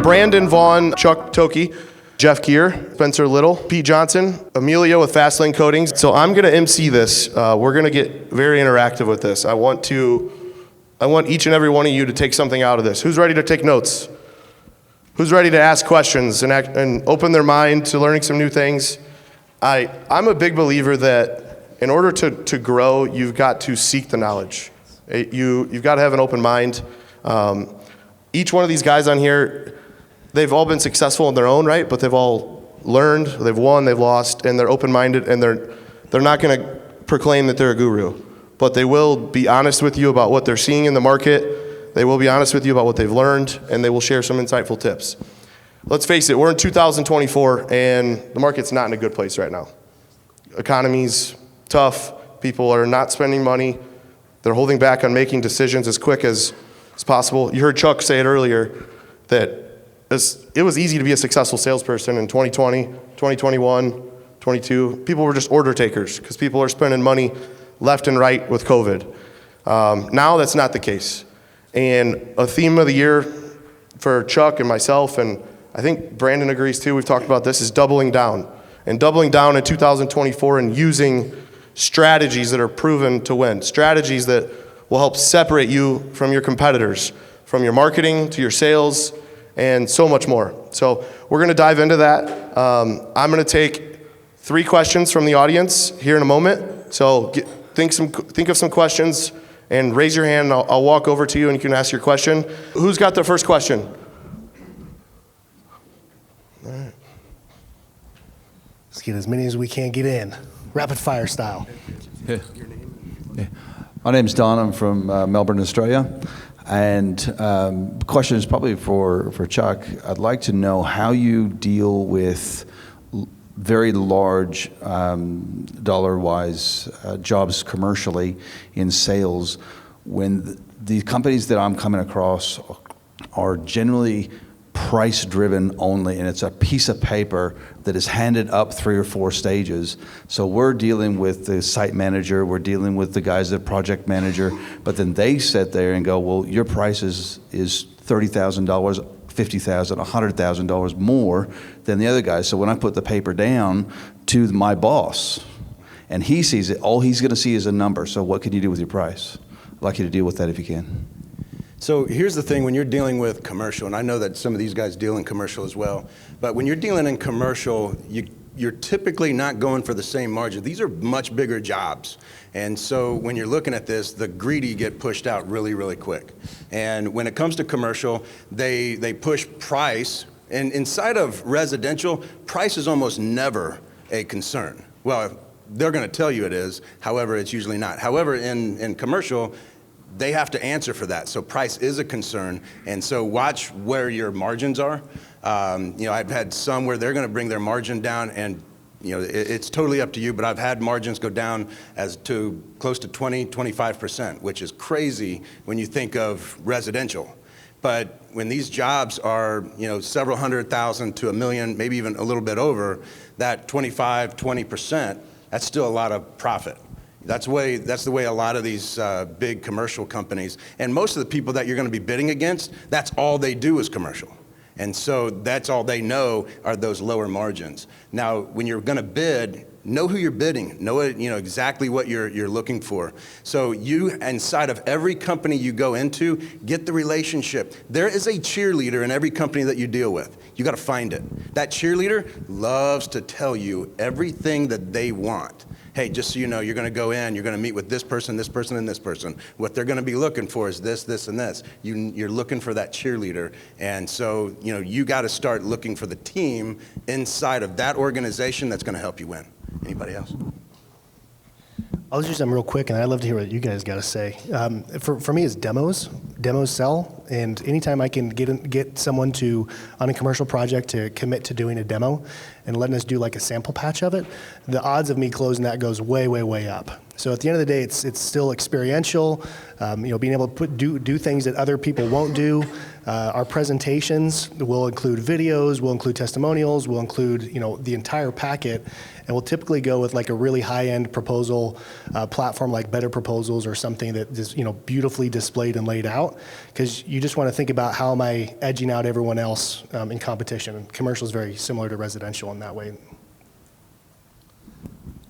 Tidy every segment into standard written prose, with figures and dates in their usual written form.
Brandon, Vaughn, Chuck Thokey, Jeff Gear, Spencer Little, Pete Johnson, Emilio with Fastlane Coatings. So I'm gonna MC this. We're gonna get very interactive with this. I want each and every one of you to take something out of this. Who's ready to take notes? Who's ready to ask questions and open their mind to learning some new things? I'm a big believer that in order to grow, you've got to seek the knowledge. You've got to have an open mind. Each one of these guys on here, they've all been successful in their own right, but they've all learned, they've won, they've lost, and they're open-minded, and they're not going to proclaim that they're a guru, but they will be honest with you about what they're seeing in the market. They will be honest with you about what they've learned, and they will share some insightful tips. Let's face it, we're in 2024, and the market's not in a good place right now. Economy's tough. People are not spending money. They're holding back on making decisions as quick as possible. You heard Chuck say it earlier that it was easy to be a successful salesperson in 2020, 2021, 22. People were just order takers because people are spending money left and right with COVID. Now that's not the case. And a theme of the year for Chuck and myself, and I think Brandon agrees too, we've talked about this, is doubling down. And doubling down in 2024 and using strategies that are proven to win. Strategies that will help separate you from your competitors, from your marketing to your sales, and so much more. So we're gonna dive into that. I'm gonna take 3 questions from the audience here in a moment. So think of some questions and raise your hand, and I'll walk over to you and you can ask your question. Who's got the first question? All right. Let's get as many as we can get in, rapid fire style. Yeah. My name's Don, I'm from Melbourne, Australia. And the question is probably for Chuck. I'd like to know how you deal with very large dollar-wise jobs commercially in sales when the companies that I'm coming across are generally price-driven only, and it's a piece of paper that is handed up 3 or 4 stages. So we're dealing with the site manager, we're dealing with the guys that project manager, but then they sit there and go, well, your price is $30,000, $50,000, $100,000 more than the other guys. So when I put the paper down to my boss, and he sees it, all he's gonna see is a number. So what can you do with your price? I'd like you to deal with that if you can. So here's the thing, when you're dealing with commercial, and I know that some of these guys deal in commercial as well, but when you're dealing in commercial, you're typically not going for the same margin. These are much bigger jobs. And so when you're looking at this, the greedy get pushed out really, really quick. And when it comes to commercial, they push price. And inside of residential, price is almost never a concern. Well, they're gonna tell you it is, however, it's usually not. However, in commercial, they have to answer for that. So price is a concern. And so watch where your margins are. I've had some where they're gonna bring their margin down, and it's totally up to you, but I've had margins go down as to close to 20, 25%, which is crazy when you think of residential. But when these jobs are, several $100,000 to $1 million, maybe even a little bit over, that 25, 20%, that's still a lot of profit. That's the way a lot of these big commercial companies, and most of the people that you're going to be bidding against, that's all they do is commercial. And so that's all they know are those lower margins. Now, when you're going to bid, know who you're bidding, know exactly what you're looking for. So you, inside of every company you go into, get the relationship. There is a cheerleader in every company that you deal with. You got to find it. That cheerleader loves to tell you everything that they want. Hey, just so you know, you're going to go in, you're going to meet with this person, and this person. What they're going to be looking for is this, this, and this. You're looking for that cheerleader. And so, you got to start looking for the team inside of that organization that's going to help you win. Anybody else? I'll just do something real quick, and I'd love to hear what you guys got to say. For me, it's demos. Demos sell, and anytime I can get someone on a commercial project to commit to doing a demo and letting us do like a sample patch of it, the odds of me closing that goes way, way, way up. So at the end of the day, it's still experiential. Being able to do things that other people won't do. Our presentations will include videos, will include testimonials, will include, the entire packet, and we'll typically go with like a really high-end proposal platform like Better Proposals or something that is, beautifully displayed and laid out, because you just want to think about how am I edging out everyone else in competition. Commercial is very similar to residential in that way.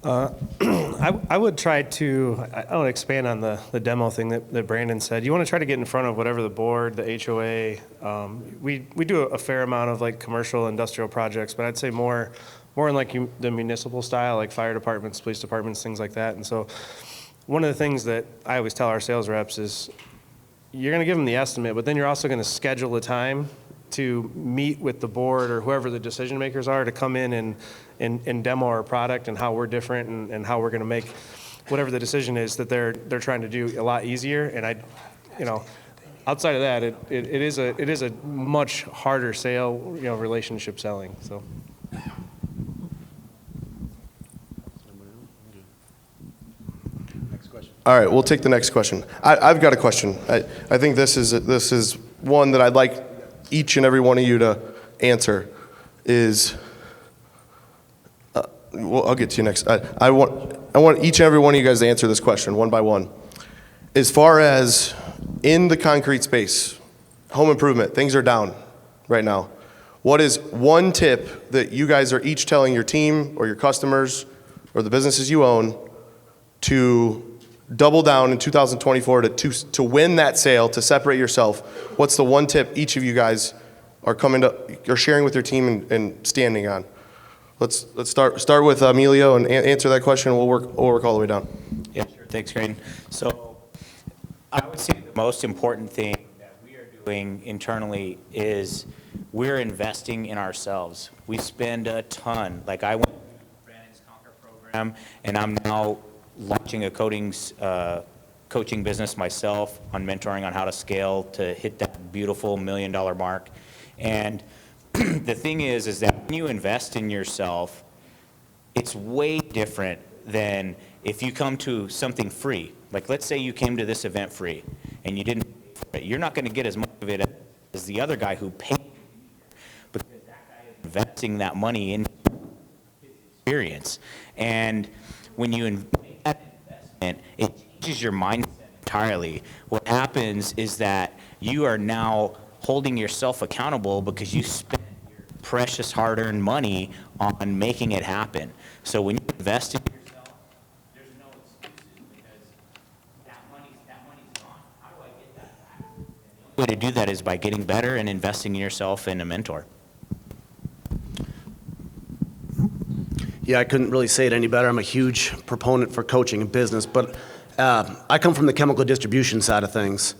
I would try to, I would expand on the demo thing that Brandon said. You want to try to get in front of whatever the board, the HOA. We do a fair amount of like commercial industrial projects, but I'd say more in like the municipal style, like fire departments, police departments, things like that. And so one of the things that I always tell our sales reps is you're going to give them the estimate, but then you're also going to schedule a time to meet with the board or whoever the decision makers are to come in and demo our product and how we're different and how we're going to make whatever the decision is that they're trying to do a lot easier. And outside of that, it is a much harder sale, relationship selling. So. All right, we'll take the next question. I've got a question. I think this is one that I'd like each and every one of you to answer. I'll get to you next. I want each and every one of you guys to answer this question one by one. As far as in the concrete space, home improvement, things are down right now. What is one tip that you guys are each telling your team or your customers or the businesses you own to double down in 2024 to win that sale, to separate yourself? What's the one tip each of you guys are sharing with your team and standing on? Let's start with Emilio and answer that question. We'll work all the way down. Yeah, sure. Thanks, Crane. So I would say the most important thing that we are doing internally is we're investing in ourselves. We spend a ton. Like I went through Brandon's Conquer program, and I'm now launching a coaching business myself on mentoring on how to scale to hit that beautiful $1 million mark. And the thing is that when you invest in yourself, it's way different than if you come to something free. Like let's say you came to this event free and you didn't pay for it. You're not going to get as much of it as the other guy who paid, because that guy is investing that money in his experience. And when you make that investment, it changes your mindset entirely. What happens is that you are now holding yourself accountable because you spent your precious hard-earned money on making it happen. So when you invest in yourself, there's no excuses because that money's gone. How do I get that back? And the only way to do that is by getting better and investing in yourself and a mentor. Yeah, I couldn't really say it any better. I'm a huge proponent for coaching in business, but I come from the chemical distribution side of things.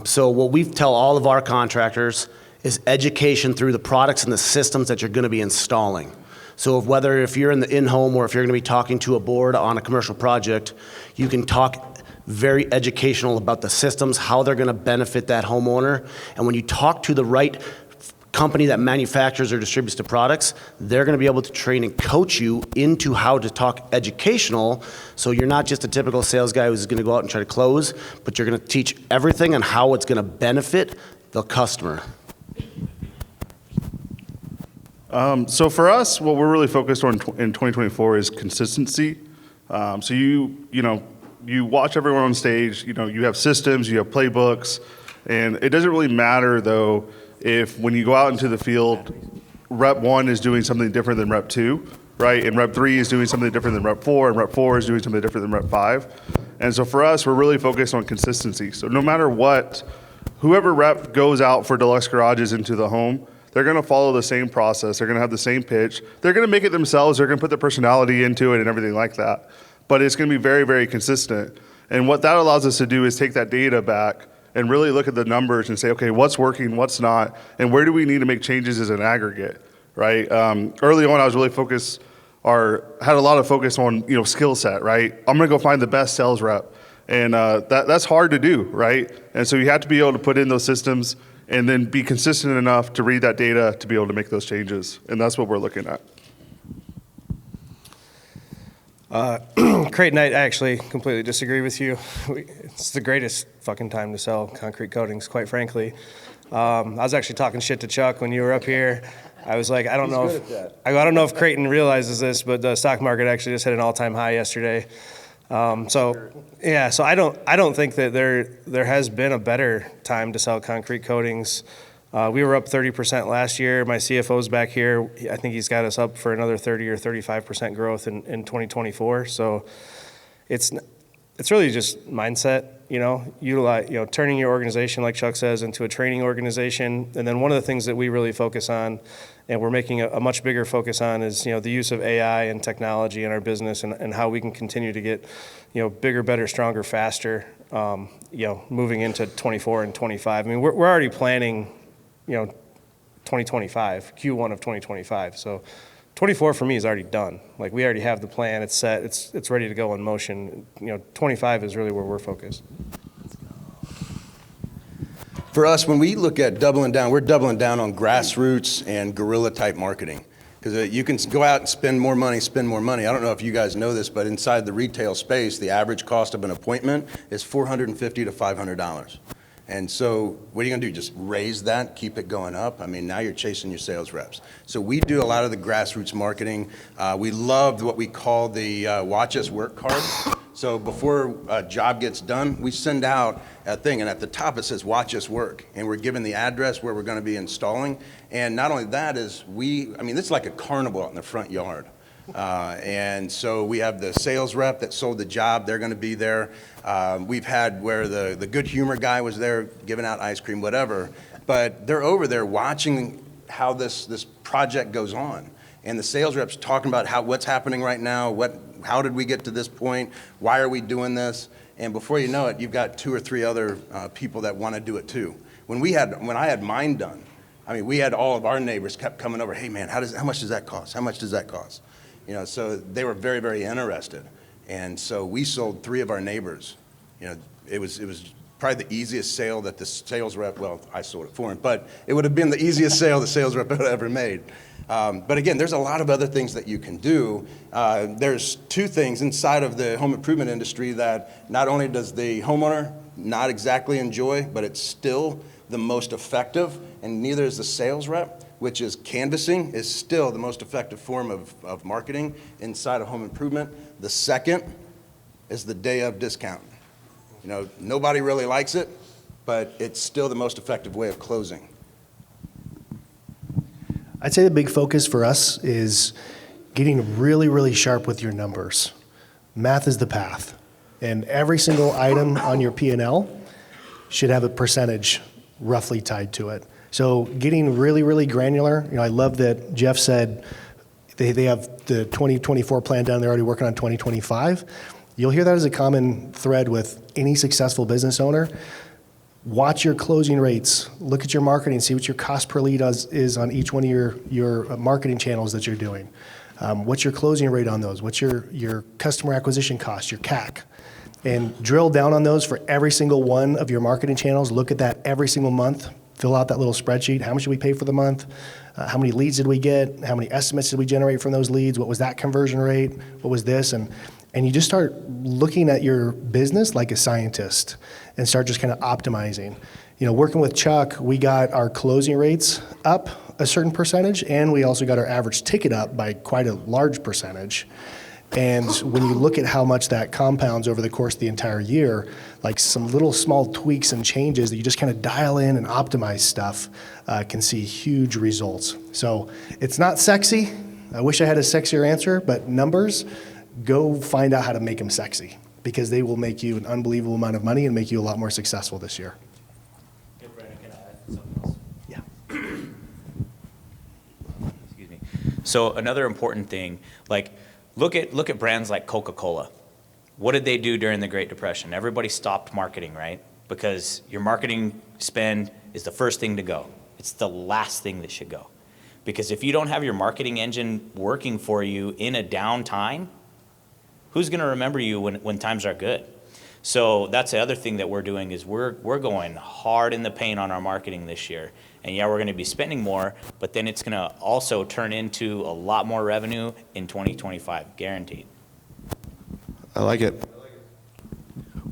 So what we tell all of our contractors is education through the products and the systems that you're going to be installing. So whether if you're in the in-home or if you're going to be talking to a board on a commercial project, you can talk very educational about the systems, how they're going to benefit that homeowner. And when you talk to the right company that manufactures or distributes the products, they're going to be able to train and coach you into how to talk educational, so you're not just a typical sales guy who's going to go out and try to close, but you're going to teach everything on how it's going to benefit the customer. So for us, what we're really focused on in 2024 is consistency. So you watch everyone on stage, you have systems, you have playbooks, and it doesn't really matter though if when you go out into the field, rep 1 is doing something different than rep 2, right? And rep 3 is doing something different than rep 4, and rep 4 is doing something different than rep 5. And so for us, we're really focused on consistency. So no matter what, whoever rep goes out for deluxe garages into the home, they're going to follow the same process. They're going to have the same pitch. They're going to make it themselves. They're going to put their personality into it and everything like that. But it's going to be very, very consistent. And what that allows us to do is take that data back and really look at the numbers and say, okay, what's working, what's not, and where do we need to make changes as an aggregate, right? Early on, I was really had a lot of focus on skill set, right? I'm going to go find the best sales rep, and that's hard to do, right? And so you have to be able to put in those systems and then be consistent enough to read that data to be able to make those changes, and that's what we're looking at. Creighton, I actually completely disagree with you. It's the greatest fucking time to sell concrete coatings, quite frankly. I was actually talking shit to Chuck when you were up here. I was like, I don't know if Creighton realizes this, but the stock market actually just hit an all-time high yesterday. So I don't think that there has been a better time to sell concrete coatings. We were up 30% last year. My CFO's back here. I think he's got us up for another 30 or 35% growth in 2024. So it's really just mindset, utilize, turning your organization, like Chuck says, into a training organization. And then one of the things that we really focus on, and we're making a much bigger focus on, is, the use of AI and technology in our business, and how we can continue to get, bigger, better, stronger, faster, moving into 24 and 25. I mean, we're already planning, 2025, Q1 of 2025. So 24 for me is already done. Like, we already have the plan, it's set, it's ready to go in motion. 25 is really where we're focused. For us, when we look at doubling down, we're doubling down on grassroots and guerrilla type marketing. Because you can go out and spend more money. I don't know if you guys know this, but inside the retail space, the average cost of an appointment is $450 to $500. And so what are you going to do? Just raise that, keep it going up? I mean, now you're chasing your sales reps. So we do a lot of the grassroots marketing. We love what we call the Watch Us Work card. So before a job gets done, we send out a thing, and at the top it says Watch Us Work. And we're given the address where we're going to be installing. And not only that is this is like a carnival out in the front yard. And so we have the sales rep that sold the job. They're going to be there. We've had where the good humor guy was there giving out ice cream, whatever. But they're over there watching how this project goes on. And the sales rep's talking about what's happening right now, how did we get to this point, why are we doing this? And before you know it, you've got 2 or 3 other people that want to do it too. When I had mine done, I mean, we had all of our neighbors kept coming over, hey man, how much does that cost? How much does that cost? So they were very, very interested. And so we sold 3 of our neighbors. It was probably the easiest sale that the sales rep, well, I sold it for him, but it would have been the easiest sale the sales rep had ever made. But again, there's a lot of other things that you can do. There's 2 things inside of the home improvement industry that not only does the homeowner not exactly enjoy, but it's still the most effective, and neither is the sales rep, which is canvassing, is still the most effective form of marketing inside of home improvement. The second is the day of discount. Nobody really likes it, but it's still the most effective way of closing. I'd say the big focus for us is getting really, really sharp with your numbers. Math is the path. And every single item on your P&L should have a percentage roughly tied to it. So getting really, really granular. I love that Jeff said they have the 2024 plan done. They're already working on 2025. You'll hear that as a common thread with any successful business owner. Watch your closing rates. Look at your marketing. See what your cost per lead is on each one of your marketing channels that you're doing. What's your closing rate on those? What's your customer acquisition cost, your CAC? And drill down on those for every single one of your marketing channels. Look at that every single month. Fill out that little spreadsheet. How much did we pay for the month? How many leads did we get? How many estimates did we generate from those leads? What was that conversion rate? What was this? And you just start looking at your business like a scientist and start just kind of optimizing. Working with Chuck, we got our closing rates up a certain percentage, and we also got our average ticket up by quite a large percentage. And when you look at how much that compounds over the course of the entire year, like some little small tweaks and changes that you just kind of dial in and optimize stuff can see huge results. So it's not sexy. I wish I had a sexier answer, but numbers, go find out how to make them sexy, because they will make you an unbelievable amount of money and make you a lot more successful this year. Hey, Brandon, can I add something else? Yeah. Excuse me. So another important thing, look at brands like Coca-Cola. What did they do during the Great Depression? Everybody stopped marketing, right? Because your marketing spend is the first thing to go. It's the last thing that should go. Because if you don't have your marketing engine working for you in a down time, who's going to remember you when times are good? So that's the other thing that we're doing is we're going hard in the paint on our marketing this year. And yeah, we're going to be spending more, but then it's going to also turn into a lot more revenue in 2025, guaranteed. I like it.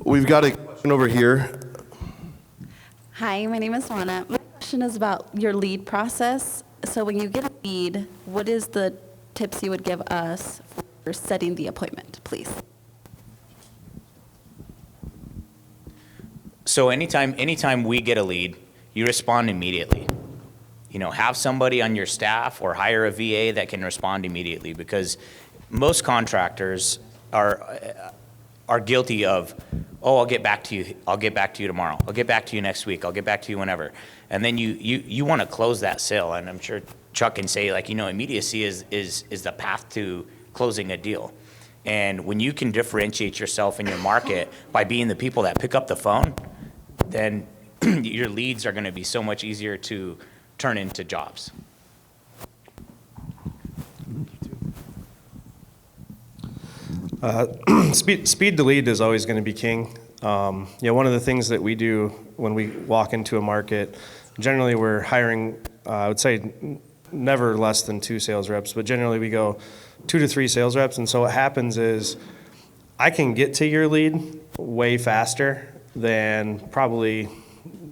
We've got a question over here. Hi, my name is Juana. My question question is about your lead process. So when you get a lead, what is the tips you would give us for setting the appointment, please? So anytime we get a lead, you respond immediately. Have somebody on your staff or hire a VA that can respond immediately, because most contractors are guilty of, oh, I'll get back to you tomorrow. I'll get back to you next week. I'll get back to you whenever. And then you want to close that sale. And I'm sure Chuck can say, immediacy is the path to closing a deal. And when you can differentiate yourself in your market by being the people that pick up the phone, then your leads are going to be so much easier to turn into jobs. Speed to lead is always going to be king. One of the things that we do when we walk into a market, generally we're hiring, I would say never less than 2 sales reps, but generally we go 2 to 3 sales reps. And so what happens is I can get to your lead way faster than probably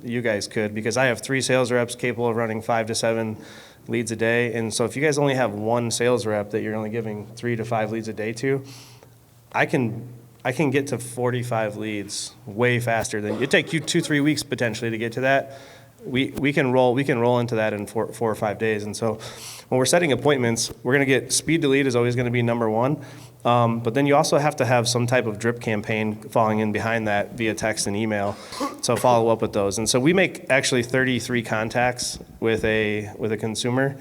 you guys could, because I have 3 sales reps capable of running 5 to 7 leads a day. And so if you guys only have 1 sales rep that you're only giving 3 to 5 leads a day to, I can get to 45 leads way faster than it take you 2-3 weeks potentially to get to that. We can roll into that in 4 or 5 days. And so when we're setting appointments, we're going to get speed to lead is always going to be number 1. But then you also have to have some type of drip campaign falling in behind that via text and email. So follow up with those. And so we make actually 33 contacts with a consumer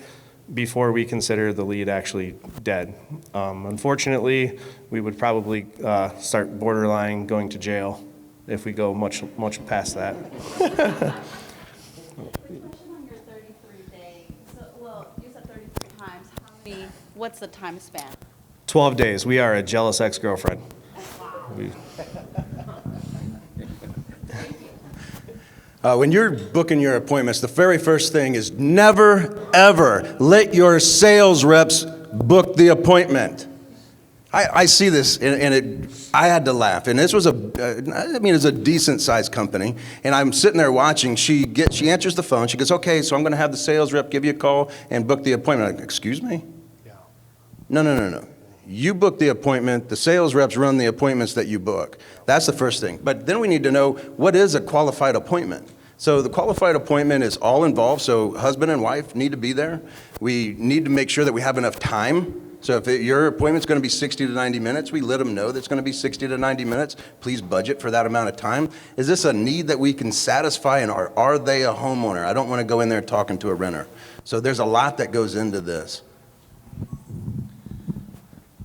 before we consider the lead actually dead. Unfortunately, we would probably start borderline going to jail if we go much past that. Question on your 33-day, you said 33 times. What's the time span? 12 days. We are a jealous ex-girlfriend. When you're booking your appointments, the very first thing is never, ever let your sales reps book the appointment. I see this, and I had to laugh. And this was it's a decent-sized company. And I'm sitting there watching. She answers the phone. She goes, okay, so I'm going to have the sales rep give you a call and book the appointment. I'm like, excuse me? Yeah. No. You book the appointment. The sales reps run the appointments that you book. That's the first thing. But then we need to know, what is a qualified appointment? So the qualified appointment is all involved. So husband and wife need to be there. We need to make sure that we have enough time. So if your appointment's going to be 60 to 90 minutes, we let them know that's going to be 60 to 90 minutes. Please budget for that amount of time. Is this a need that we can satisfy, and are they a homeowner? I don't want to go in there talking to a renter. So there's a lot that goes into this.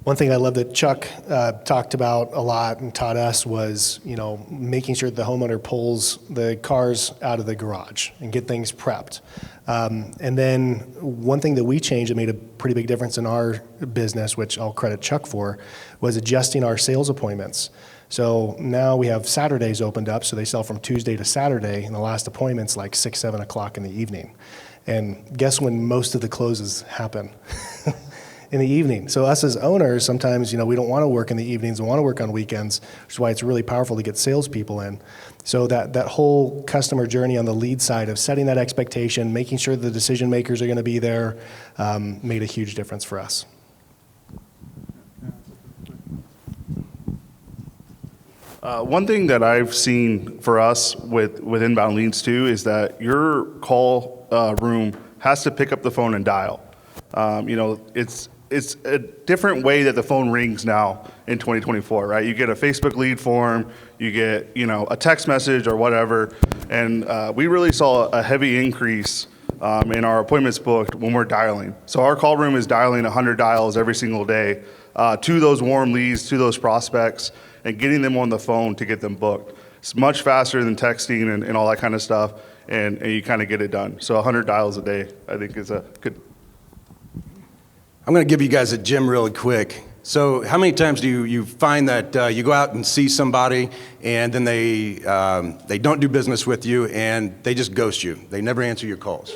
One thing I love that Chuck talked about a lot and taught us was, making sure the homeowner pulls the cars out of the garage and get things prepped. And then one thing that we changed that made a pretty big difference in our business, which I'll credit Chuck for, was adjusting our sales appointments. So now we have Saturdays opened up, so they sell from Tuesday to Saturday, and the last appointment's like 6, 7 o'clock in the evening. And guess when most of the closes happen? In the evening. So us as owners, sometimes, we don't want to work in the evenings, we want to work on weekends, which is why it's really powerful to get salespeople in. So that whole customer journey on the lead side of setting that expectation, making sure the decision makers are going to be there, made a huge difference for us. One thing that I've seen for us with inbound leads too is that your call room has to pick up the phone and dial. It's a different way that the phone rings now in 2024, right? You get a Facebook lead form, you get, a text message or whatever, and we really saw a heavy increase in our appointments booked when we're dialing. So our call room is dialing 100 dials every single day to those warm leads, to those prospects, and getting them on the phone to get them booked. It's much faster than texting and all that kind of stuff, and you kind of get it done. So 100 dials a day, I think, is a good. I'm going to give you guys a gem really quick. So how many times do you find that you go out and see somebody and then they don't do business with you and they just ghost you? They never answer your calls.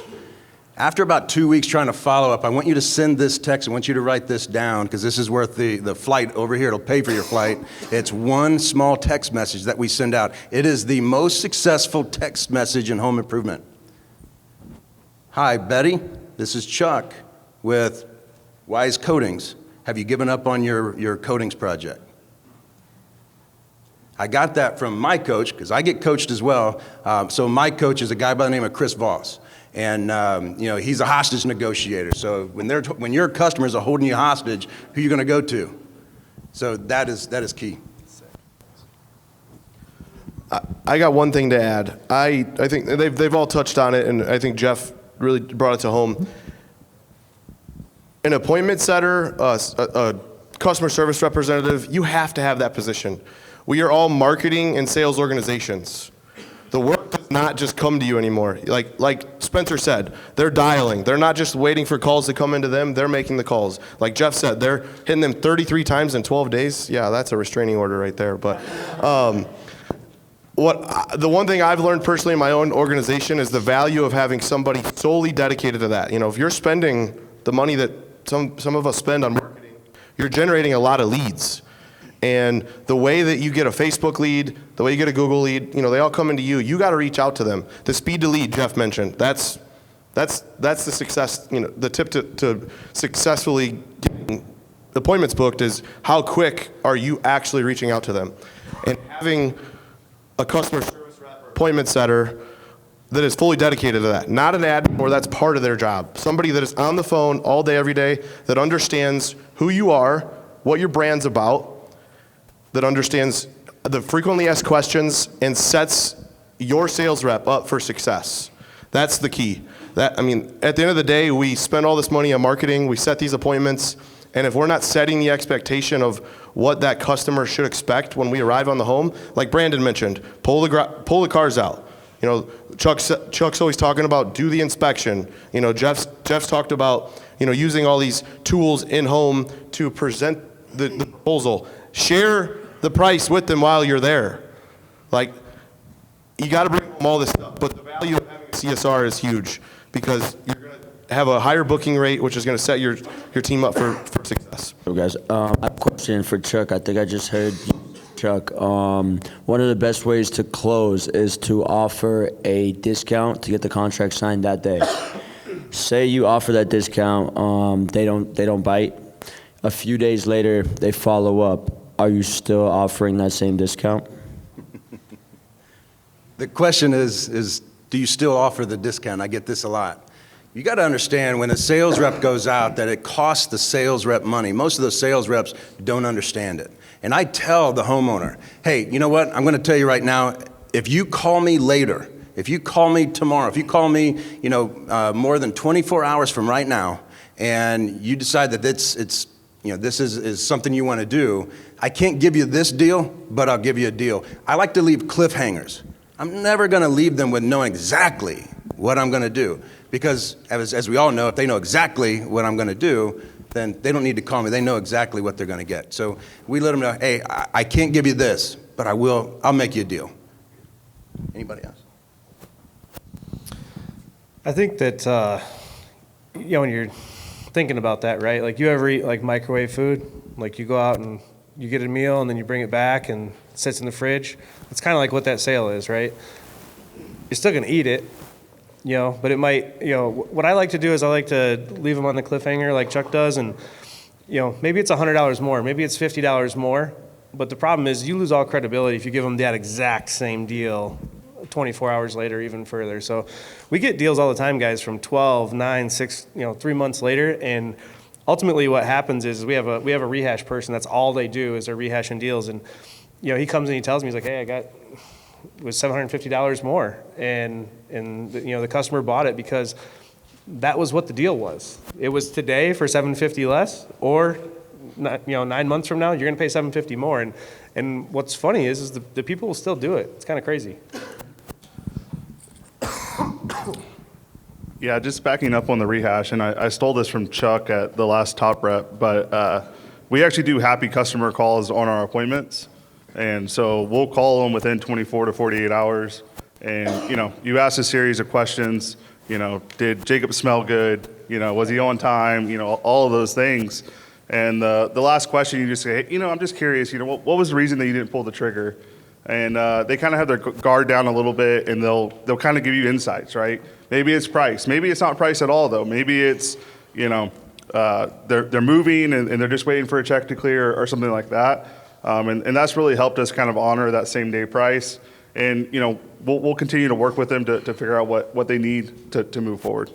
After about 2 weeks trying to follow up, I want you to send this text. I want you to write this down, because this is worth the flight over here. It'll pay for your flight. It's one small text message that we send out. It is the most successful text message in home improvement. Hi, Betty. This is Chuck with Wise Coatings. Have you given up on your coatings project? I got that from my coach, because I get coached as well. So my coach is a guy by the name of Chris Voss. And he's a hostage negotiator. So when your customers are holding you hostage, who are you going to go to? So that is key. I got one thing to add. I think they've all touched on it, and I think Jeff really brought it to home. An appointment setter, a customer service representative, you have to have that position. We are all marketing and sales organizations. The work does not just come to you anymore. Like Spencer said, they're dialing. They're not just waiting for calls to come into them. They're making the calls. Like Jeff said, they're hitting them 33 times in 12 days. Yeah, that's a restraining order right there. But the one thing I've learned personally in my own organization is the value of having somebody solely dedicated to that. If you're spending the money that some of us spend on marketing, you're generating a lot of leads. And the way that you get a Facebook lead, the way you get a Google lead, they all come into you. You got to reach out to them. The speed to lead Jeff mentioned, that's the success, the tip to successfully getting appointments booked is how quick are you actually reaching out to them. And having a customer service rep or appointment setter that is fully dedicated to that, not an admin or that's part of their job. Somebody that is on the phone all day, every day, that understands who you are, what your brand's about, that understands the frequently asked questions and sets your sales rep up for success. That's the key. At the end of the day, we spend all this money on marketing, we set these appointments, and if we're not setting the expectation of what that customer should expect when we arrive on the home, like Brandon mentioned, pull the cars out. Chuck's always talking about do the inspection. Jeff's talked about using all these tools in home to present the proposal. Share the price with them while you're there. You got to bring home all this stuff, but the value of having a CSR is huge because you're going to have a higher booking rate, which is going to set your team up for success. So guys, I have a question for Chuck. I think I just heard Chuck. One of the best ways to close is to offer a discount to get the contract signed that day. Say you offer that discount, they don't bite. A few days later, they follow up. Are you still offering that same discount? The question is do you still offer the discount? I get this a lot. You got to understand when a sales rep goes out that it costs the sales rep money. Most of those sales reps don't understand it. And I tell the homeowner, hey, you know what? I'm going to tell you right now, if you call me later, if you call me tomorrow, if you call me, more than 24 hours from right now, and you decide that this is something you want to do, I can't give you this deal, but I'll give you a deal. I like to leave cliffhangers. I'm never going to leave them with knowing exactly what I'm going to do. Because as we all know, if they know exactly what I'm going to do, then they don't need to call me. They know exactly what they're going to get. So we let them know, hey, I can't give you this, but I'll make you a deal. Anybody else? I think that, when you're thinking about that, right? Like you ever eat microwave food? Like you go out and you get a meal and then you bring it back and it sits in the fridge. It's kind of like what that sale is, right? You're still going to eat it, but it might, what I like to do is I like to leave them on the cliffhanger like Chuck does. And, maybe it's $100 more, maybe it's $50 more. But the problem is you lose all credibility if you give them that exact same deal 24 hours later, even further. So we get deals all the time, guys, from 12, 9, 6, 3 months later. And ultimately what happens is we have a rehash person. That's all they do is they're rehashing deals. And, he comes and he tells me, he's like, hey, it was $750 more. And the customer bought it because that was what the deal was. It was today for $750 less, or 9 months from now, you're going to pay $750 more. And what's funny is the people will still do it. It's kind of crazy. Yeah, just backing up on the rehash, and I stole this from Chuck at the last Top Rep, but we actually do happy customer calls on our appointments. And so we'll call them within 24 to 48 hours. And, you ask a series of questions, did Jacob smell good? Was he on time? All of those things. And the last question you just say, hey, I'm just curious, what was the reason that you didn't pull the trigger? And they kind of have their guard down a little bit, and they'll kind of give you insights, right? Maybe it's price. Maybe it's not price at all, though. Maybe it's, they're moving and they're just waiting for a check to clear or something like that. And that's really helped us kind of honor that same day price. And, we'll continue to work with them to figure out what they need to move forward.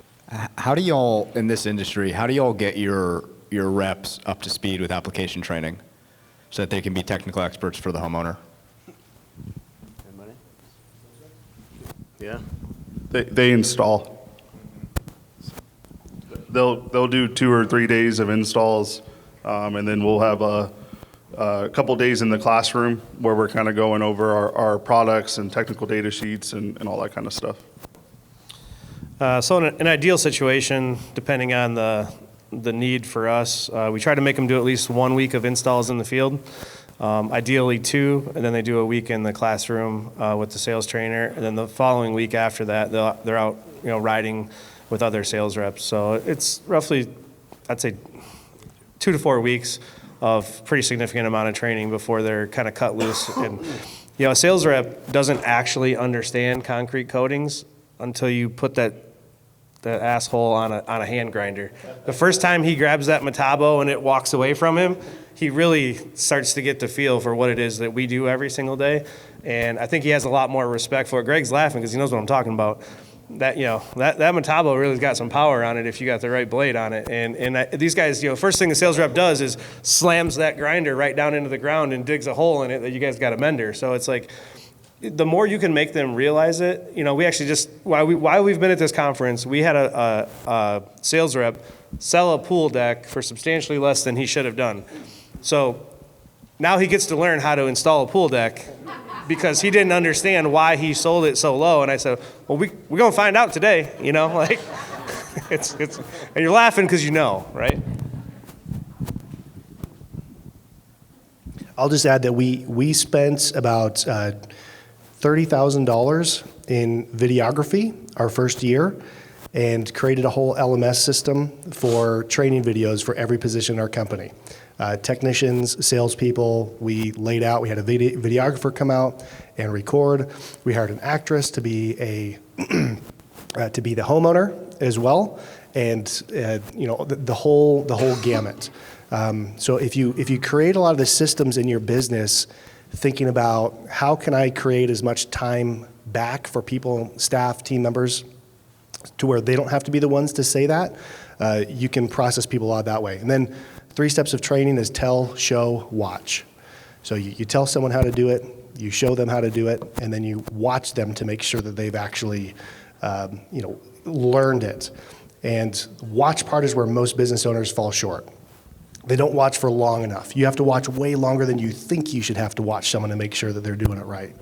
How do y'all, in this industry, how do y'all get your reps up to speed with application training so that they can be technical experts for the homeowner? Yeah. They install. They'll do 2 or 3 days of installs, and then we'll have a couple days in the classroom where we're kind of going over our products and technical data sheets and all that kind of stuff. So in an ideal situation, depending on the need for us, we try to make them do at least 1 week of installs in the field. Ideally 2, and then they do a week in the classroom with the sales trainer, and then the following week after that, they're out, riding with other sales reps. So it's roughly, I'd say, 2 to 4 weeks of pretty significant amount of training before they're kind of cut loose. And a sales rep doesn't actually understand concrete coatings until you put that asshole on a hand grinder. The first time he grabs that Metabo and it walks away from him, he really starts to get the feel for what it is that we do every single day. And I think he has a lot more respect for it. Greg's laughing because he knows what I'm talking about. That Metabo really's got some power on it if you got the right blade on it. And these guys, first thing the sales rep does is slams that grinder right down into the ground and digs a hole in it that you guys got a mender. So it's like, the more you can make them realize it, we actually just, while we've been at this conference, we had a sales rep sell a pool deck for substantially less than he should have done. So now he gets to learn how to install a pool deck because he didn't understand why he sold it so low. And I said, well, we're going to find out today, it's and you're laughing because right? I'll just add that we spent about $30,000 in videography our first year and created a whole LMS system for training videos for every position in our company. Technicians, salespeople, we laid out, we had a videographer come out and record. We hired an actress to be the homeowner as well, and the whole gamut. So if you create a lot of the systems in your business, thinking about how can I create as much time back for people, staff, team members, to where they don't have to be the ones to say that, you can process people out that way. And then 3 steps of training is tell, show, watch. So you tell someone how to do it, you show them how to do it, and then you watch them to make sure that they've actually learned it. And watch part is where most business owners fall short. They don't watch for long enough. You have to watch way longer than you think you should have to watch someone to make sure that they're doing it right.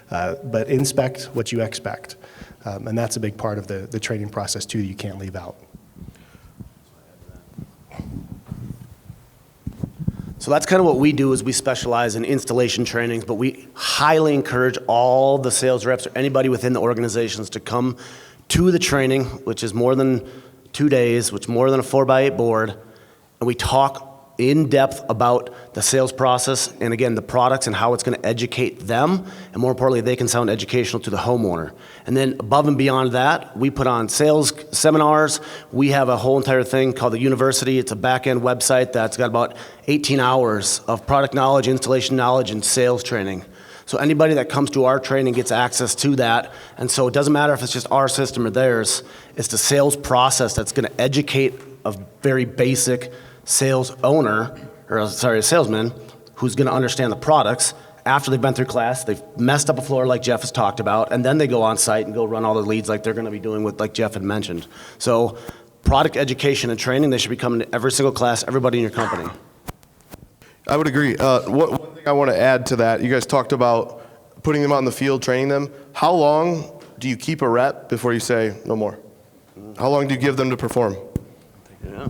But inspect what you expect. And that's a big part of the training process too that you can't leave out. So that's kind of what we do is we specialize in installation trainings, but we highly encourage all the sales reps or anybody within the organizations to come to the training, which is more than 2 days, which is more than a 4x8 board, and we talk in depth about the sales process and again the products and how it's going to educate them, and more importantly they can sound educational to the homeowner. And then above and beyond that, we put on sales seminars. We have a whole entire thing called the University. It's a back-end website that's got about 18 hours of product knowledge, installation knowledge, and sales training. So anybody that comes to our training gets access to that. And so it doesn't matter if it's just our system or theirs, it's the sales process that's going to educate a very basic sales owner, a salesman, who's going to understand the products after they've been through class, they've messed up a floor like Jeff has talked about, and then they go on site and go run all the leads like they're going to be doing with, like Jeff had mentioned. So product education and training, they should be coming to every single class, everybody in your company. I would agree. One thing I want to add to that, you guys talked about putting them out in the field, training them. How long do you keep a rep before you say no more? How long do you give them to perform? Yeah.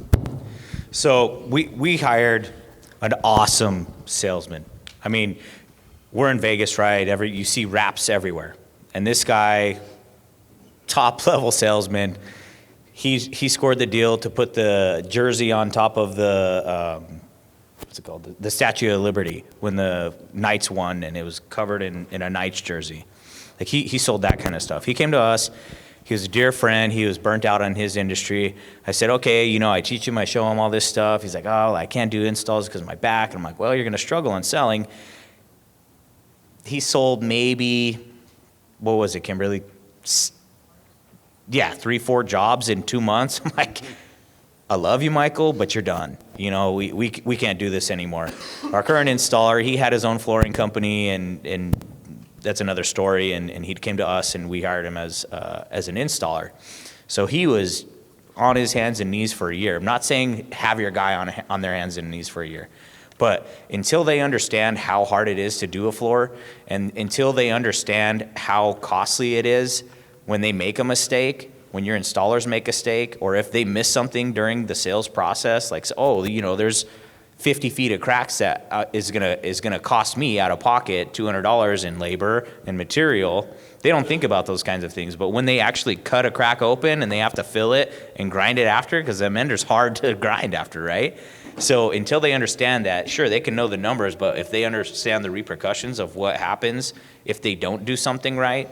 So we hired an awesome salesman. I mean, we're in Vegas, right? You see wraps everywhere. And this guy, top level salesman, he scored the deal to put the jersey on top of the what's it called? The Statue of Liberty when the Knights won and it was covered in a Knights jersey. Like he sold that kind of stuff. He came to us. He was a dear friend. He was burnt out on his industry. I said, okay, you know, I teach him, I show him all this stuff. He's like, oh, I can't do installs because of my back. And I'm like, well, you're going to struggle on selling. He sold maybe, what was it, Kimberly? Yeah, 3-4 jobs in 2 months. I'm like, I love you, Michael, but you're done. You know, we can't do this anymore. Our current installer, he had his own flooring company, and that's another story. And he came to us, and we hired him as an installer. So he was on his hands and knees for a year. I'm not saying have your guy on their hands and knees for a year. But until they understand how hard it is to do a floor, and until they understand how costly it is when they make a mistake, when your installers make a mistake, or if they miss something during the sales process, like, oh, you know, there's 50 feet of cracks that is gonna cost me out of pocket $200 in labor and material. They don't think about those kinds of things. But when they actually cut a crack open and they have to fill it and grind it after, because the mender's hard to grind after, right? So until they understand that, sure, they can know the numbers, but if they understand the repercussions of what happens if they don't do something right,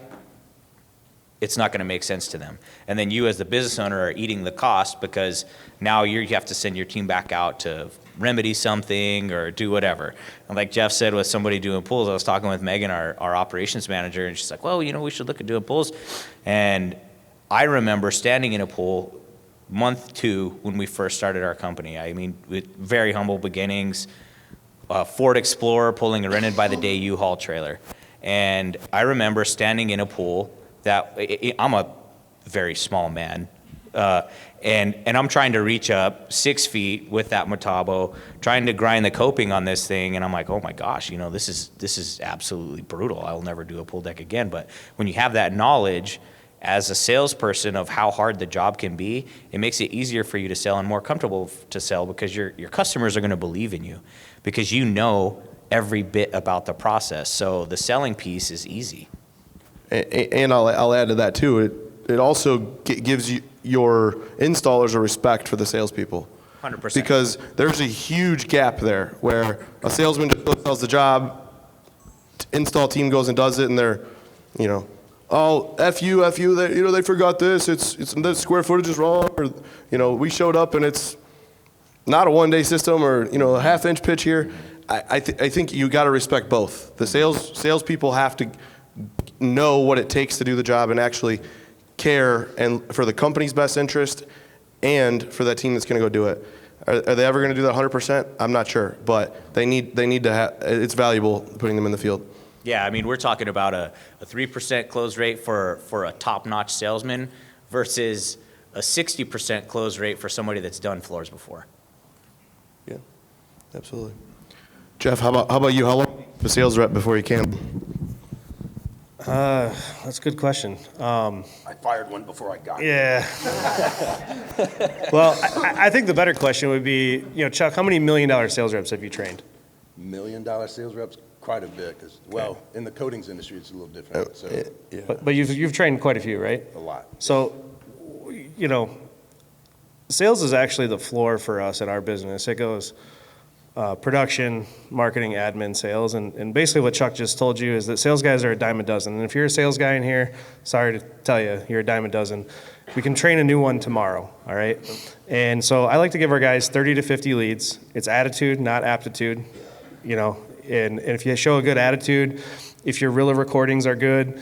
it's not going to make sense to them. And then you as the business owner are eating the cost because now you have to send your team back out to remedy something or do whatever. And like Jeff said with somebody doing pools, I was talking with Megan, our operations manager, and she's like, well, you know, we should look at doing pools. And I remember standing in a pool month 2 when we first started our company. I mean, with very humble beginnings, Ford Explorer pulling a rented by the day U-Haul trailer. And I remember standing in a pool that I'm a very small man, and I'm trying to reach up 6 feet with that Metabo, trying to grind the coping on this thing, and I'm like, oh my gosh, you know, this is absolutely brutal. I will never do a pool deck again. But when you have that knowledge as a salesperson of how hard the job can be, it makes it easier for you to sell and more comfortable to sell because your customers are going to believe in you because you know every bit about the process. So the selling piece is easy. And I'll add to that too. It also gives you your installers a respect for the salespeople. 100%. Because there's a huge gap there where a salesman just sells the job, install team goes and does it, and they're, you know, oh, F you, they, you know, they forgot this. It's the square footage is wrong, or, you know, we showed up and it's not a one-day system, or, you know, a half-inch pitch here. I think you got to respect both. The salespeople have to know what it takes to do the job and actually care and for the company's best interest and for that team that's going to go do it. Are they ever going to do that 100%? I'm not sure, but they need to have. It's valuable putting them in the field. Yeah, I mean, we're talking about a 3% close rate for a top-notch salesman versus a 60% close rate for somebody that's done floors before. Yeah, absolutely. Jeff, how about you? How long the sales rep before you can? That's a good question. I fired one before I got it. Yeah. Well, I think the better question would be, you know, Chuck, how many $1 million sales reps have you trained? $1 million sales reps, quite a bit. Well, in the coatings industry, it's a little different. So Yeah. But you've trained quite a few, right? a lot. So, you know, sales is actually the floor for us in our business. It goes production, marketing, admin, sales. And basically what Chuck just told you is that sales guys are a dime a dozen. And if you're a sales guy in here, sorry to tell you, you're a dime a dozen. We can train a new one tomorrow, all right? And so I like to give our guys 30 to 50 leads. It's attitude, not aptitude, you know. And if you show a good attitude, if your reel of recordings are good,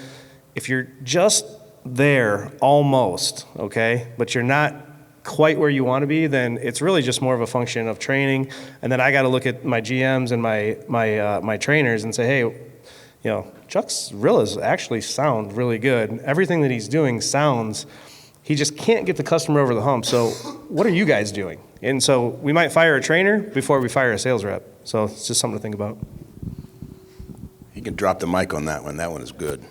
if you're just there almost, okay, but you're not quite where you want to be, then it's really just more of a function of training. And then I got to look at my GMs and my trainers and say, hey, you know, Chuck's reels actually sound really good. Everything that he's doing sounds, he just can't get the customer over the hump. So what are you guys doing? And so we might fire a trainer before we fire a sales rep. So it's just something to think about. You can drop the mic on that one. That one is good.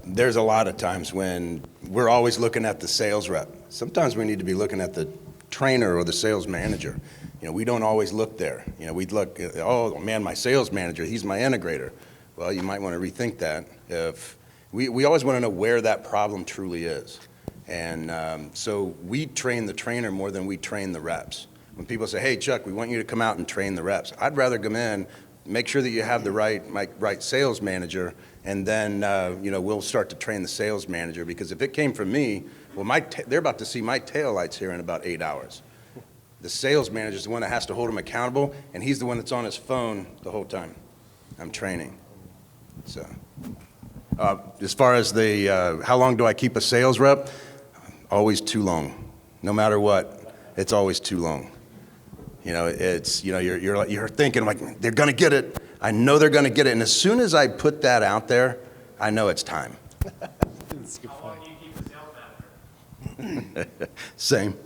There's a lot of times when we're always looking at the sales rep. Sometimes we need to be looking at the trainer or the sales manager. You know, we don't always look there. You know, we'd look, oh man, my sales manager, he's my integrator. Well, you might want to rethink that. If we always want to know where that problem truly is. And so we train the trainer more than we train the reps. When people say, hey, Chuck, we want you to come out and train the reps, I'd rather come in, make sure that you have the right sales manager, and then we'll start to train the sales manager, because if it came from me, well, they're about to see my taillights here in about 8 hours. The sales manager is the one that has to hold them accountable, and he's the one that's on his phone the whole time. I'm training. So, as far as how long do I keep a sales rep? Always too long. No matter what, it's always too long. You're thinking like, they're going to get it. I know they're going to get it. And as soon as I put that out there, I know it's time. That's a good point. How long do you keep a sales manager? Same.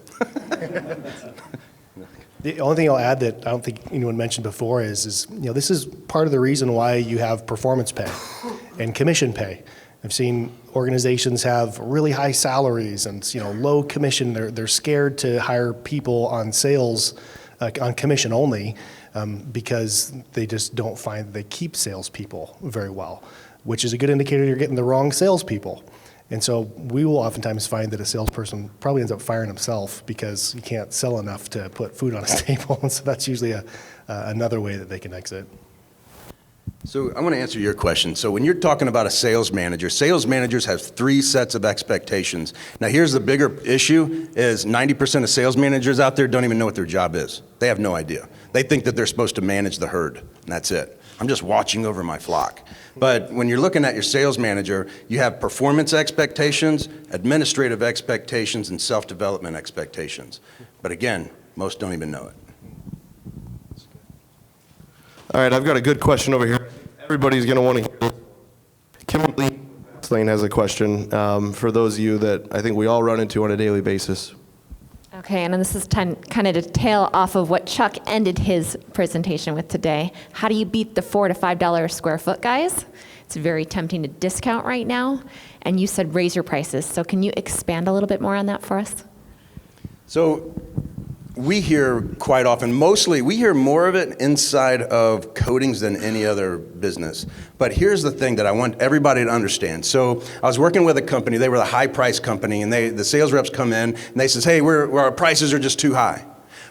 The only thing I'll add that I don't think anyone mentioned before is this is part of the reason why you have performance pay and commission pay. I've seen organizations have really high salaries and low commission. They're scared to hire people on sales, on commission only, because they just don't find they keep salespeople very well, which is a good indicator you're getting the wrong salespeople. And so we will oftentimes find that a salesperson probably ends up firing himself because he can't sell enough to put food on his table. And so that's usually another way that they can exit. So I want to answer your question. So when you're talking about a sales managers have 3 sets of expectations. Now here's the bigger issue is 90% of sales managers out there don't even know what their job is. They have no idea. They think that they're supposed to manage the herd, and that's it. I'm just watching over my flock. But when you're looking at your sales manager, you have performance expectations, administrative expectations, and self-development expectations. But again, most don't even know it. All right, I've got a good question over here. Everybody's going to want to hear. Kimberly Lane has a question for those of you that I think we all run into on a daily basis. Okay, and this is kind of to tail off of what Chuck ended his presentation with today. How do you beat the $4 to $5 a square foot, guys? It's very tempting to discount right now, and you said raise your prices. So can you expand a little bit more on that for us? So we hear quite often, we hear more of it inside of coatings than any other business. But here's the thing that I want everybody to understand. So I was working with a company, they were the high price company, and the sales reps come in and they says, hey, our prices are just too high.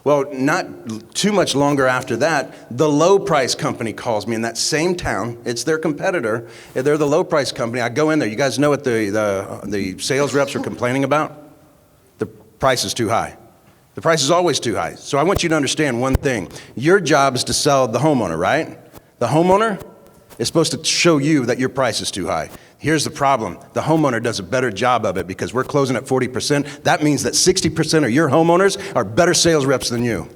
Well, not too much longer after that, the low price company calls me in that same town. It's their competitor. They're the low price company. I go in there. You guys know what the sales reps are complaining about? The price is too high. The price is always too high. So I want you to understand one thing. Your job is to sell the homeowner, right? The homeowner is supposed to show you that your price is too high. Here's the problem. The homeowner does a better job of it because we're closing at 40%. That means that 60% of your homeowners are better sales reps than you.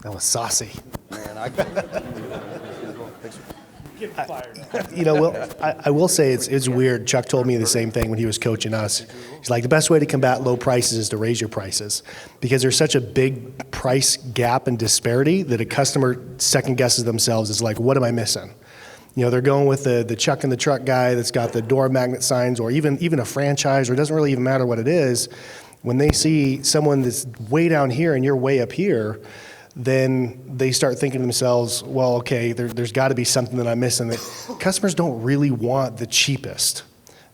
That was saucy. Man, I will say it's weird. Chuck told me the same thing when he was coaching us. He's like, the best way to combat low prices is to raise your prices because there's such a big price gap and disparity that a customer second guesses themselves. It's like, what am I missing? They're going with the Chuck in the truck guy that's got the door magnet signs or even a franchise, or it doesn't really even matter what it is. When they see someone that's way down here and you're way up here, then they start thinking to themselves, well, okay, there's got to be something that I'm missing. That customers don't really want the cheapest.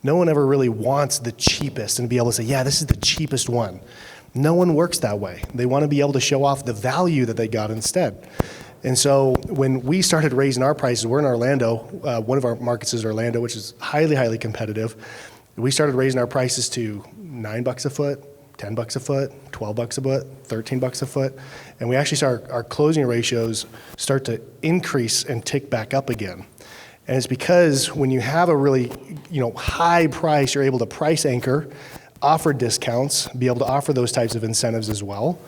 No one ever really wants the cheapest and be able to say, yeah, this is the cheapest one. No one works that way. They want to be able to show off the value that they got instead. And so when we started raising our prices, we're in Orlando. One of our markets is Orlando, which is highly, highly competitive. We started raising our prices to $9 a foot, $10 a foot, $12 a foot, $13 a foot, and we actually saw our closing ratios start to increase and tick back up again. And it's because when you have a really high price, you're able to price anchor, offer discounts, be able to offer those types of incentives as well.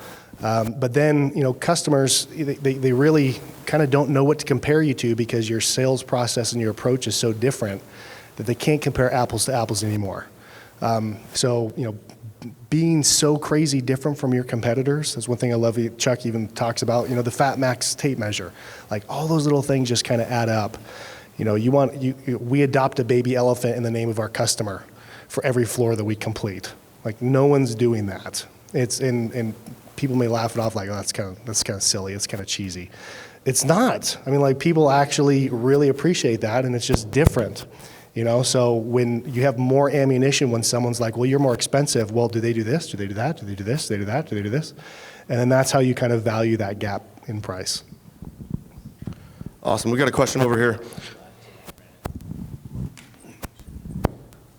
But then customers, they really kind of don't know what to compare you to because your sales process and your approach is so different that they can't compare apples to apples anymore. So being so crazy different from your competitors, that's one thing I love. Chuck even talks about, the Fat Max tape measure. Like all those little things just kind of add up. We adopt a baby elephant in the name of our customer for every floor that we complete. Like no one's doing that. And people may laugh it off like, oh, that's kind of silly. It's kind of cheesy. It's not. I mean, like people actually really appreciate that, and it's just different. So when you have more ammunition, when someone's like, well, you're more expensive, well, do they do this? Do they do that? Do they do this? Do they do that? Do they do this? And then that's how you kind of value that gap in price. Awesome. We got a question over here.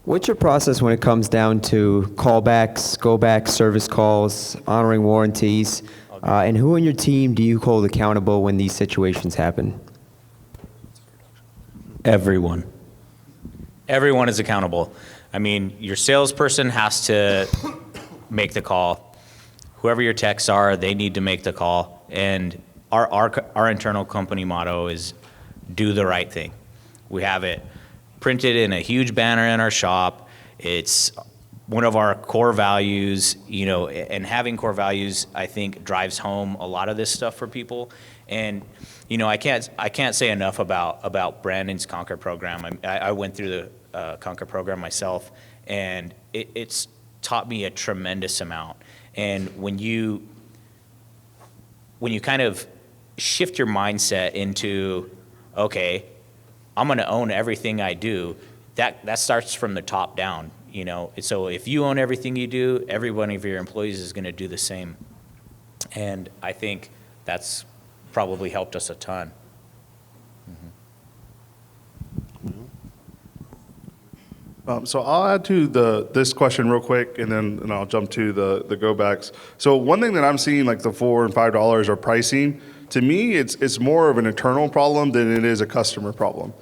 What's your process when it comes down to callbacks, go-back service calls, honoring warranties, and who on your team do you hold accountable when these situations happen? Everyone. Everyone is accountable. I mean, your salesperson has to make the call. Whoever your techs are, they need to make the call. And our internal company motto is do the right thing. We have it printed in a huge banner in our shop. It's one of our core values, and having core values, I think, drives home a lot of this stuff for people. And, I can't say enough about Brandon's Conquer program. I went through the Conquer program myself, and it's taught me a tremendous amount. And when you kind of shift your mindset into, okay, I'm going to own everything I do, that starts from the top down, So if you own everything you do, every one of your employees is going to do the same. And I think that's probably helped us a ton. So I'll add to this question real quick, and then I'll jump to the go backs. So one thing that I'm seeing, like the $4 and $5 are pricing. To me, it's more of an internal problem than it is a customer problem.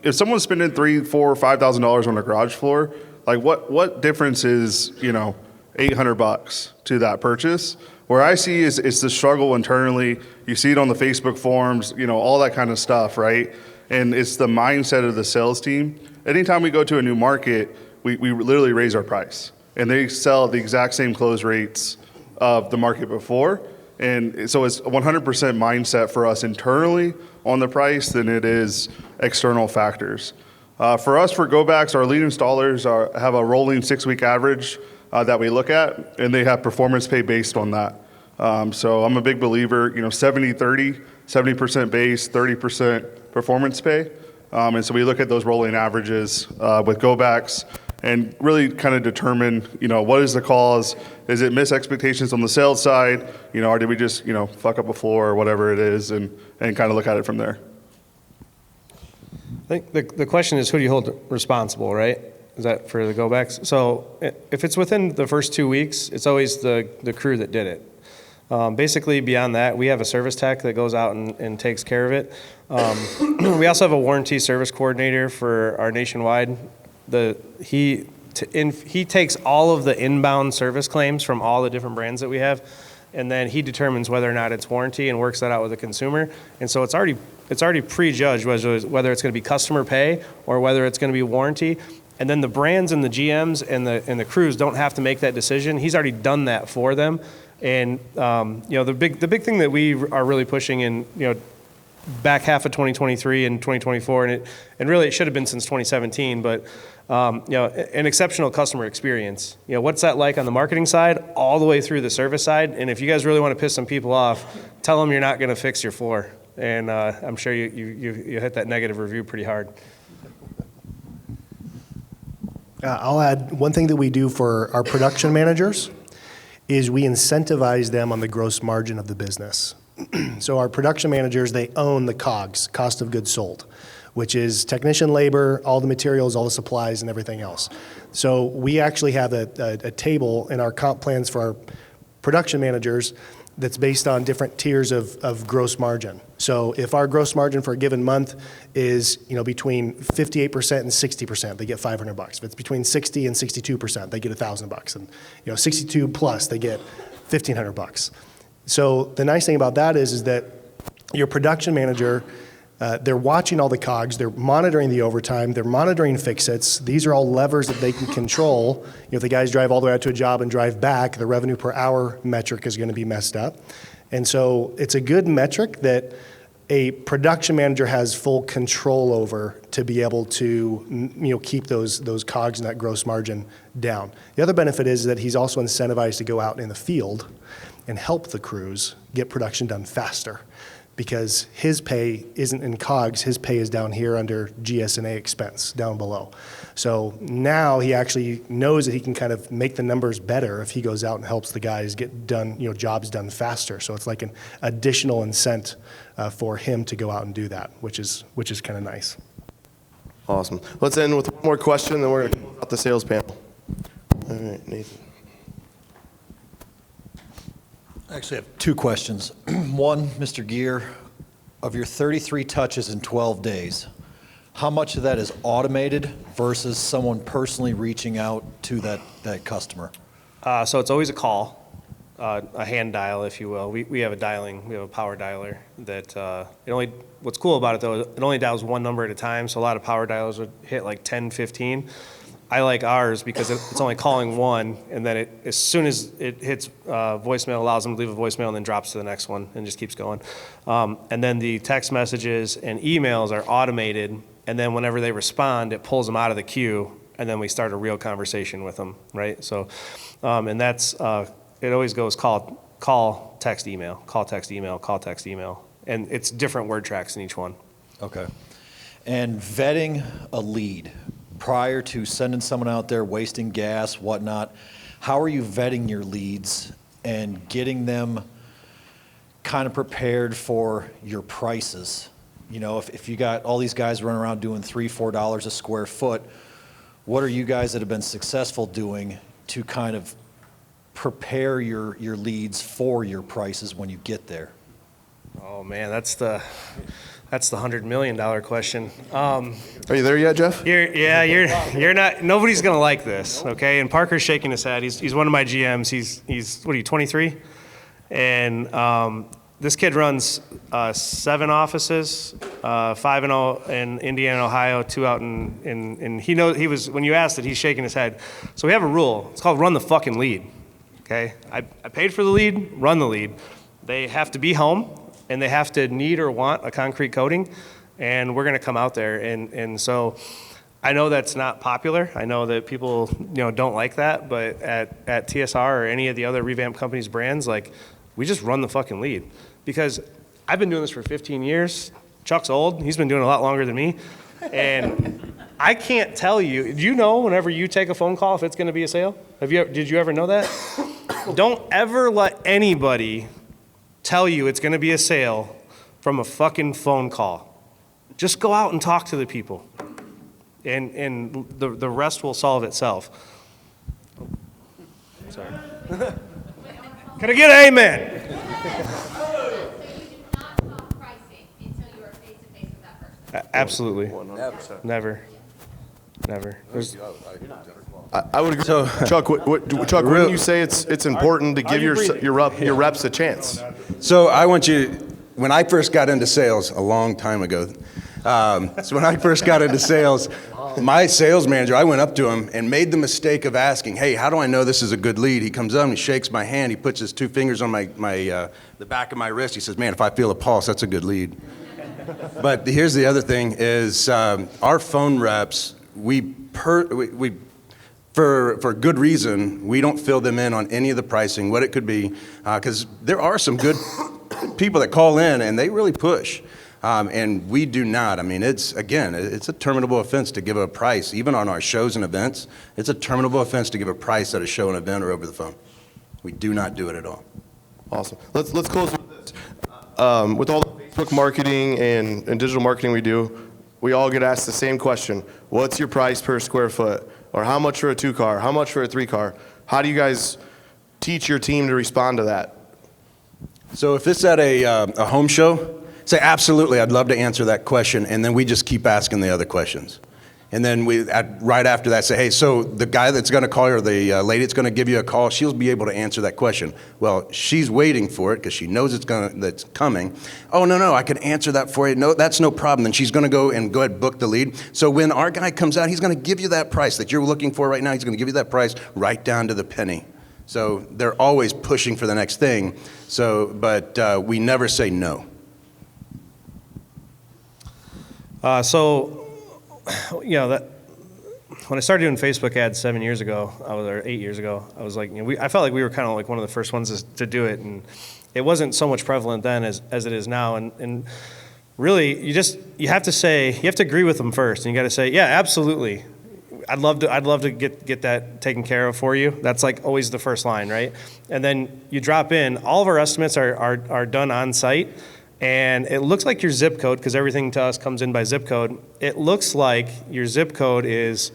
If someone's spending $3,000, $4,000, $5,000 on a garage floor, like what difference is $800 to that purchase? Where I see is it's the struggle internally. You see it on the Facebook forums, all that kind of stuff, right? And it's the mindset of the sales team. Anytime we go to a new market, we literally raise our price, and they sell the exact same close rates of the market before. And so it's 100% mindset for us internally on the price than it is external factors. For us, for go-backs, our lead installers have a rolling 6-week average that we look at, and they have performance pay based on that. So I'm a big believer, 70-30, 70% base, 30% performance pay. And so we look at those rolling averages with go-backs and really kind of determine, what is the cause? Is it missed expectations on the sales side? Or did we just, fuck up a floor or whatever it is, and kind of look at it from there? I think the question is, who do you hold responsible, right? Is that for the go-backs? So if it's within the first 2 weeks, it's always the crew that did it. Basically, beyond that, we have a service tech that goes out and takes care of it. We also have a warranty service coordinator for our nationwide. He takes all of the inbound service claims from all the different brands that we have, and then he determines whether or not it's warranty and works that out with the consumer. And so it's already prejudged whether it's going to be customer pay or whether it's going to be warranty. And then the brands and the GMs and the crews don't have to make that decision. He's already done that for them. And the big thing that we are really pushing in back half of 2023 and 2024, and really it should have been since 2017, but an exceptional customer experience. What's that like on the marketing side, all the way through the service side? And if you guys really want to piss some people off, tell them you're not going to fix your floor. And I'm sure you hit that negative review pretty hard. I'll add one thing that we do for our production managers is we incentivize them on the gross margin of the business. So our production managers, they own the COGS, cost of goods sold, which is technician labor, all the materials, all the supplies, and everything else. So we actually have a table in our comp plans for our production managers that's based on different tiers of gross margin. So if our gross margin for a given month is between 58% and 60%, they get $500. If it's between 60 and 62%, they get $1,000. And 62 plus, they get $1,500. So the nice thing about that is that your production manager, they're watching all the COGS, they're monitoring the overtime, they're monitoring fix-its. These are all levers that they can control. If the guys drive all the way out to a job and drive back, the revenue per hour metric is going to be messed up. And so it's a good metric that a production manager has full control over to be able to keep those COGS and that gross margin down. The other benefit is that he's also incentivized to go out in the field and help the crews get production done faster. because his pay isn't in COGS, his pay is down here under GS&A expense, down below. So now he actually knows that he can kind of make the numbers better if he goes out and helps the guys get done, jobs done faster. So it's like an additional incentive for him to go out and do that, which is kind of nice. Awesome. Let's end with one more question, then we're going to close out the sales panel. All right, Nathan. I actually have two questions. One, Mr. Gear, of your 33 touches in 12 days, how much of that is automated versus someone personally reaching out to that customer? So it's always a call, a hand dial, if you will. We have a power dialer that what's cool about it though, it only dials one number at a time. So a lot of power dialers would hit like 10, 15. I like ours because it's only calling one, and then as soon as it hits voicemail, allows them to leave a voicemail and then drops to the next one and just keeps going. And then the text messages and emails are automated, and then whenever they respond, it pulls them out of the queue, and then we start a real conversation with them, right? So, and that's, it always goes call, text, email, call, text, email, call, text, email. And it's different word tracks in each one. Okay. And vetting a lead prior to sending someone out there, wasting gas, whatnot, how are you vetting your leads and getting them kind of prepared for your prices? If you got all these guys running around doing $3, $4 a square foot, what are you guys that have been successful doing to kind of prepare your leads for your prices when you get there? Oh man, that's the $100 million question. Are you there yet, Jeff? You're not. Nobody's gonna like this, okay? And Parker's shaking his head. He's one of my GMs. He's what are you, 23? And this kid runs 7 offices, 5 in Indiana, Ohio, 2 out in he knows when you asked it, he's shaking his head. So we have a rule. It's called run the fucking lead. Okay? I paid for the lead. Run the lead. They have to be home, and they have to need or want a concrete coating, and we're going to come out there. And so I know that's not popular. I know that people don't like that, but at TSR or any of the other revamped companies brands, like, we just run the fucking lead. Because I've been doing this for 15 years. Chuck's old. He's been doing it a lot longer than me. And I can't tell you. Do you know whenever you take a phone call if it's going to be a sale? Did you ever know that? Don't ever let anybody tell you it's going to be a sale from a fucking phone call. Just go out and talk to the people, and the rest will solve itself. Sorry. Can I get an amen? So you do not talk pricing until you are face to face with that person? Absolutely. Never. I would agree. So, Chuck, Chuck, wouldn't you say it's important to give your reps a chance? So I want you, when I first got into sales a long time ago, my sales manager, I went up to him and made the mistake of asking, hey, how do I know this is a good lead? He comes up and he shakes my hand. He puts his 2 fingers on the back of my wrist. He says, man, if I feel a pulse, that's a good lead. But here's the other thing is our phone reps, for good reason, we don't fill them in on any of the pricing, what it could be, because there are some good people that call in and they really push. And we do not. I mean, it's a terminable offense to give a price. Even on our shows and events, it's a terminable offense to give a price at a show and event or over the phone. We do not do it at all. Awesome. Let's close with this. With all the Facebook marketing and digital marketing we do, we all get asked the same question. What's your price per square foot? Or how much for a 2-car? How much for a 3-car? How do you guys teach your team to respond to that? So if it's at a home show, say, absolutely, I'd love to answer that question, and then we just keep asking the other questions. And then right after that say, hey, so the guy that's going to call you or the lady that's going to give you a call, she'll be able to answer that question. Well, she's waiting for it because she knows that's coming. Oh, no, I can answer that for you. No, that's no problem. Then she's going to go ahead and book the lead. So when our guy comes out, he's going to give you that price that you're looking for right now. He's going to give you that price right down to the penny. So they're always pushing for the next thing. So, but we never say no. when I started doing Facebook ads 7 years ago, or 8 years ago, I was like, I felt like we were kind of like one of the first ones to do it, and it wasn't so much prevalent then as it is now. And really, you have to agree with them first, and you got to say, yeah, absolutely. I'd love to get that taken care of for you. That's like always the first line, right? And then you drop in. All of our estimates are done on site, and it looks like your zip code, because everything to us comes in by zip code. It looks like your zip code is,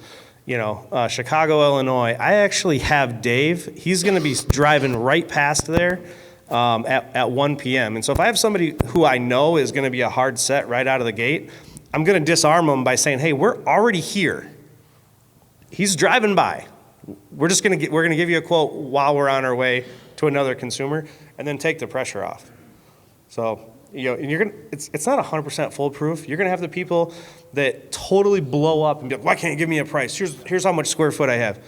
Chicago, Illinois. I actually have Dave. He's going to be driving right past there at 1 p.m. And so if I have somebody who I know is going to be a hard set right out of the gate, I'm going to disarm them by saying, hey, we're already here. He's driving by. We're going to give you a quote while we're on our way to another consumer, and then take the pressure off. So, and it's not 100% foolproof. You're going to have the people that totally blow up and be like, why can't you give me a price? Here's how much square foot I have.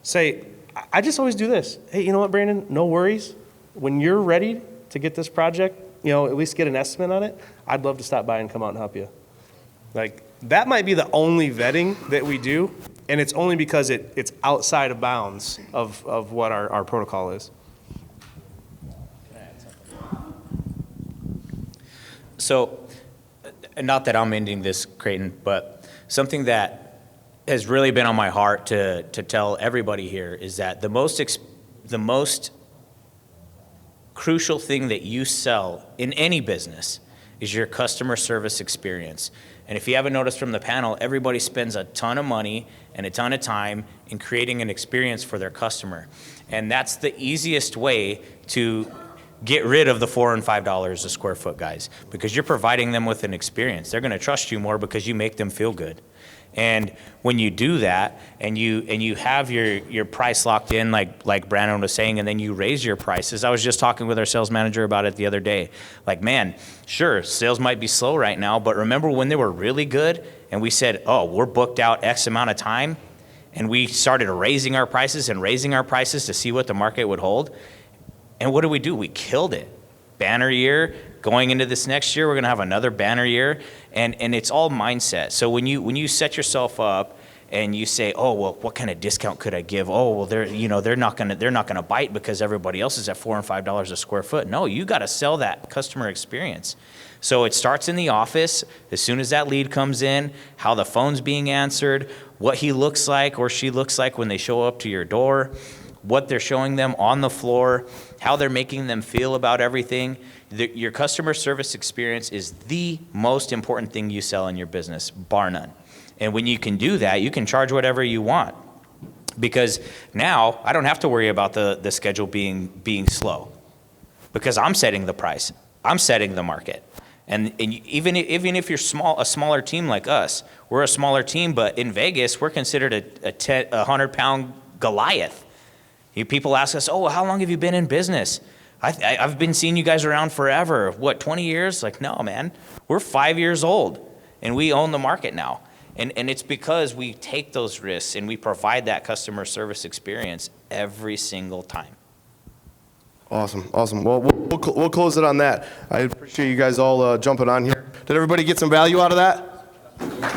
Say, I just always do this. Hey, you know what, Brandon? No worries. When you're ready to get this project, at least get an estimate on it, I'd love to stop by and come out and help you. Like, that might be the only vetting that we do, and it's only because it's outside of bounds of what our protocol is. So, not that I'm ending this, Creighton, but something that has really been on my heart to tell everybody here is that the most crucial thing that you sell in any business is your customer service experience. And if you haven't noticed from the panel, everybody spends a ton of money and a ton of time in creating an experience for their customer. And that's the easiest way to get rid of the $4 and $5 a square foot guys, because you're providing them with an experience. They're going to trust you more because you make them feel good. And when you do that, and you have your price locked in, like Brandon was saying, and then you raise your prices. I was just talking with our sales manager about it the other day. Like, man, sure, sales might be slow right now, but remember when they were really good, and we said, oh, we're booked out X amount of time, and we started raising our prices to see what the market would hold. And what do? We killed it. Banner year. Going into this next year, we're going to have another banner year, and it's all mindset. So when you set yourself up and you say, oh, well, what kind of discount could I give? Oh, well, they're not going to bite because everybody else is at $4 and $5 a square foot. No, you got to sell that customer experience. So it starts in the office. As soon as that lead comes in, how the phone's being answered, what he looks like or she looks like when they show up to your door, what they're showing them on the floor, how they're making them feel about everything. Your customer service experience is the most important thing you sell in your business, bar none. And when you can do that, you can charge whatever you want. Because now I don't have to worry about the schedule being slow, because I'm setting the price. I'm setting the market. And even if you're a smaller team like us, we're a smaller team, but in Vegas, we're considered a 100-pound Goliath. People ask us, oh, how long have you been in business? I've been seeing you guys around forever. What, 20 years? Like, no, man. We're 5 years old, and we own the market now. And it's because we take those risks, and we provide that customer service experience every single time. Awesome. Well, we'll close it on that. I appreciate you guys all jumping on here. Did everybody get some value out of that?